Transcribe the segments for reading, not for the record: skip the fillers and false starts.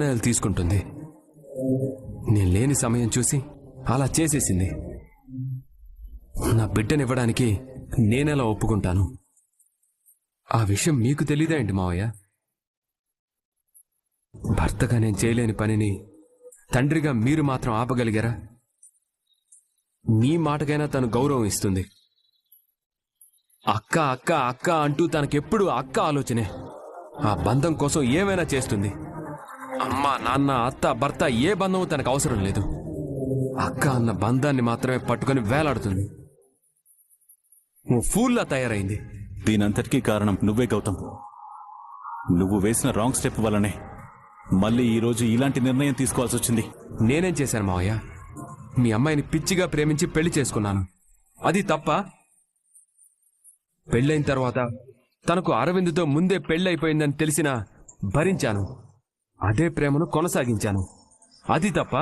నిర్ణయాలు తీసుకుంటుంది. నేను లేని సమయం చూసి అలా చేసేసింది. నా బిడ్డనివ్వడానికి నేనెలా ఒప్పుకుంటాను? ఆ విషయం మీకు తెలీదా ఏంటి మావయ్య? భర్తగా నేను చేయలేని పనిని తండ్రిగా మీరు మాత్రం ఆపగలిగారా? మీ మాటకైనా తను గౌరవం ఇస్తుంది. అక్క అక్క అక్క అంటూ తనకెప్పుడు అక్క ఆలోచనే. ఆ బంధం కోసం ఏమైనా చేస్తుంది. అమ్మ నాన్న అత్త భర్త ఏ బంధము తనకు అవసరం లేదు. అక్క అన్న బంధాన్ని మాత్రమే పట్టుకొని వేలాడుతుంది. ఓ ఫూల్లా తయారైంది. దీనంతటికీ కారణం నువ్వే గౌతమ్. నువ్వు వేసిన రాంగ్ స్టెప్ వల్లనే మళ్ళీ ఈరోజు ఇలాంటి నిర్ణయం తీసుకోవాల్సి వచ్చింది. నేనేం చేశాను మావయ్య? మీ అమ్మాయిని పిచ్చిగా ప్రేమించి పెళ్లి చేసుకున్నాను. అది తప్ప? పెళ్ళైన తర్వాత తనకు అరవింద్తో ముందే పెళ్ళైపోయిందని తెలిసినా భరించాను. అదే ప్రేమను కొనసాగించాను. అది తప్ప?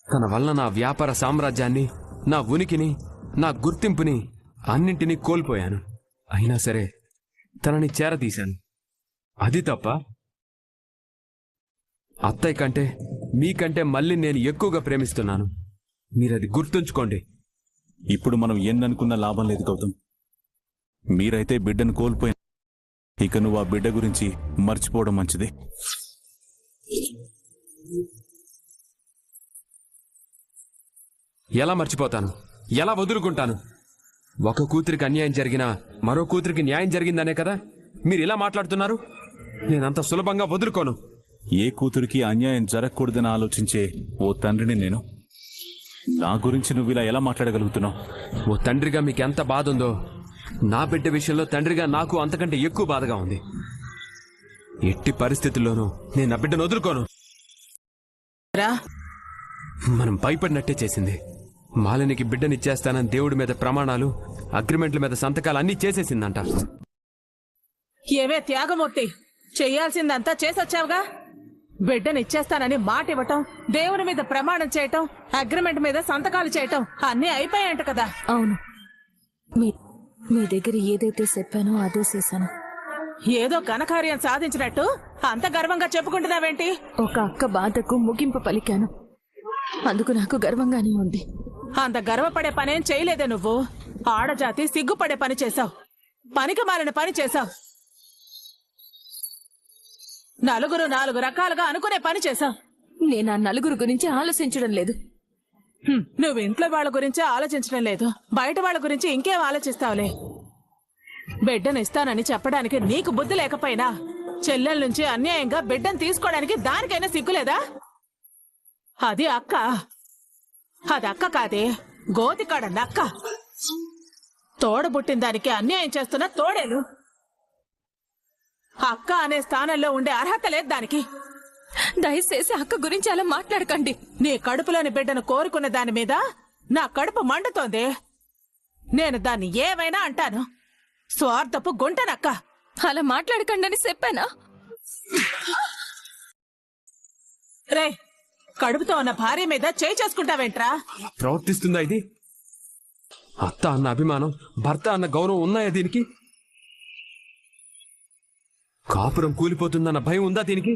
తన వల్ల నా వ్యాపార సామ్రాజ్యాన్ని, నా ఉనికిని, నా గుర్తింపుని అన్నింటినీ కోల్పోయాను. అయినా సరే తనని చేరదీశాను. అది తప్ప? అత్తయ్య కంటే మీకంటే మళ్ళీ నేను ఎక్కువగా ప్రేమిస్తున్నాను. మీరది గుర్తుంచుకోండి. ఇప్పుడు మనం ఎన్ననుకున్న లాభం లేదు గౌతమ్. మీరైతే బిడ్డను కోల్పోయిన, ఇక నువ్వు ఆ బిడ్డ గురించి మర్చిపోవడం మంచిది. ఎలా మర్చిపోతాను? ఎలా వదులుకుంటాను? ఒక కూతురికి అన్యాయం జరిగినా మరో కూతురికి న్యాయం జరిగిందనే కదా మీరు ఇలా మాట్లాడుతున్నారు. నేనంత సులభంగా వదులుకోను. ఏ కూతురికి అన్యాయం జరగకూడదని ఆలోచించే ఓ తండ్రిని నేను. నా గురించి నువ్వు ఇలా ఎలా మాట్లాడగలుగుతున్నావు? ఓ తండ్రిగా మీకు ఎంత బాధ ఉందో, నా బిడ్డ విషయంలో తండ్రిగా నాకు అంతకంటే ఎక్కువ బాధగా ఉంది. ఎట్టి పరిస్థితుల్లోనూ నేను నా బిడ్డను వదులుకోను. మనం భయపడినట్టే చేసింది. మాలినికి బిడ్డనిచ్చేస్తానని దేవుడి మీద ప్రమాణాలు, అగ్రిమెంట్ల మీద సంతకాలు అన్నీ చేసేసిందంట. ఏవే త్యాగమూర్తి, చెయ్యాల్సిందంతా చేసొచ్చావుగా. బిడ్డనిచ్చేస్తానని మాట ఇవ్వటం, దేవుని మీద ప్రమాణం చేయటం, అగ్రిమెంట్ మీద సంతకాలు చేయటం అన్నీ అయిపోయాయంట కదా. అవును, మీ దగ్గర ఏదైతే చెప్పానో అదే చేశాను. ఏదో ఘనకార్యం సాధించినట్టు అంత గర్వంగా చెప్పుకుంటున్నావేంటి? ఒక అక్క బాధకు ముగింపు పలికాను. అందుకు నాకు గర్వంగానే ఉంది. అంత గర్వపడే పనేం చేయలేదే నువ్వు. ఆడజాతి సిగ్గుపడే పని చేశావు. పనికి మాలిన పని చేశావు. నలుగురు నాలుగు రకాలుగా అనుకునే పని చేశావు. నేను ఆ నలుగురు గురించి ఆలోచించడం లేదు. నువ్వు ఇంట్లో వాళ్ళ గురించి ఆలోచించడం లేదు, బయట వాళ్ళ గురించి ఇంకేం ఆలోచిస్తావులే. బిడ్డను ఇస్తానని చెప్పడానికి నీకు బుద్ధి లేకపోయినా చెల్లెల నుంచి అన్యాయంగా బిడ్డను తీసుకోవడానికి దానికైనా సిగ్గులేదా? అది అక్క. అది అక్క కాదే, గోతికాడ నక్క. తోడబుట్టిన దానికి అన్యాయం చేస్తున్న తోడేలు. అక్క అనే స్థానంలో ఉండే అర్హత లేదు దానికి. దయచేసి అక్క గురించి అలా మాట్లాడకండి. నీ కడుపులోని బిడ్డను కోరుకున్న దాని మీద నా కడుపు మండుతోంది. నేను దాన్ని ఏమైనా అంటాను. స్వార్థపు గుంటనక్క. అలా మాట్లాడకండి అని చెప్పానా? రే, కడుపుతో ఉన్న భార్య మీద చేయి చేసుకుంటావేంట్రా? ప్రవర్తిస్తుందా ఇది? అత్త అన్న అభిమానం, భర్త అన్న గౌరవం ఉన్నాయా దీనికి? కాపురం కూలిపోతుందన్న భయం ఉందా దీనికి?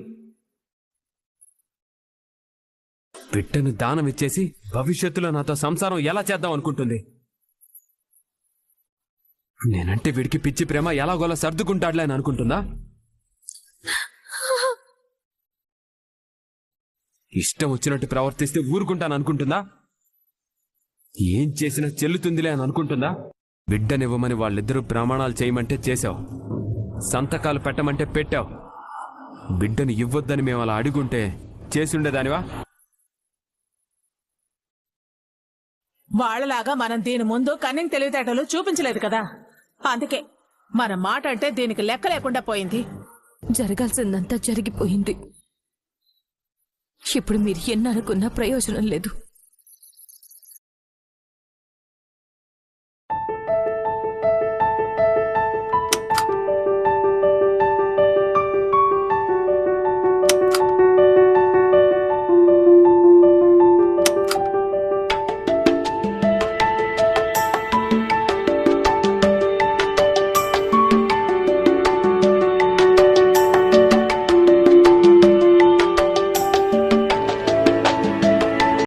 బిడ్డను దానం ఇచ్చేసి భవిష్యత్తులో నాతో సంసారం ఎలా చేద్దాం అనుకుంటుంది. నేనంటే వీడికి పిచ్చి ప్రేమ ఎలాగోలా సర్దుకుంటాడులే అని అనుకుంటుందా? ఇష్టం వచ్చినట్టు ప్రవర్తిస్తే ఊరుకుంటాను అనుకుంటుందా? ఏం చేసినా చెల్లుతుందిలే అని అనుకుంటుందా? బిడ్డనివ్వమని వాళ్ళిద్దరూ ప్రమాణాలు చేయమంటే చేశావు, సంతకాలు పెట్టమంటే పెట్టావు. బిడ్డను ఇవ్వొద్దని మేము అలా అడుగుంటే చేసుండేదానివా? వాళ్లలాగా మనం దీని ముందు కన్నింగ్ తెలివితేటలు చూపించలేదు కదా. అందుకే మన మాట అంటే దీనికి లెక్క లేకుండా పోయింది. జరగాల్సిందంతా జరిగిపోయింది. ఇప్పుడు మీరు ఎన్ననుకున్నా ప్రయోజనం లేదు.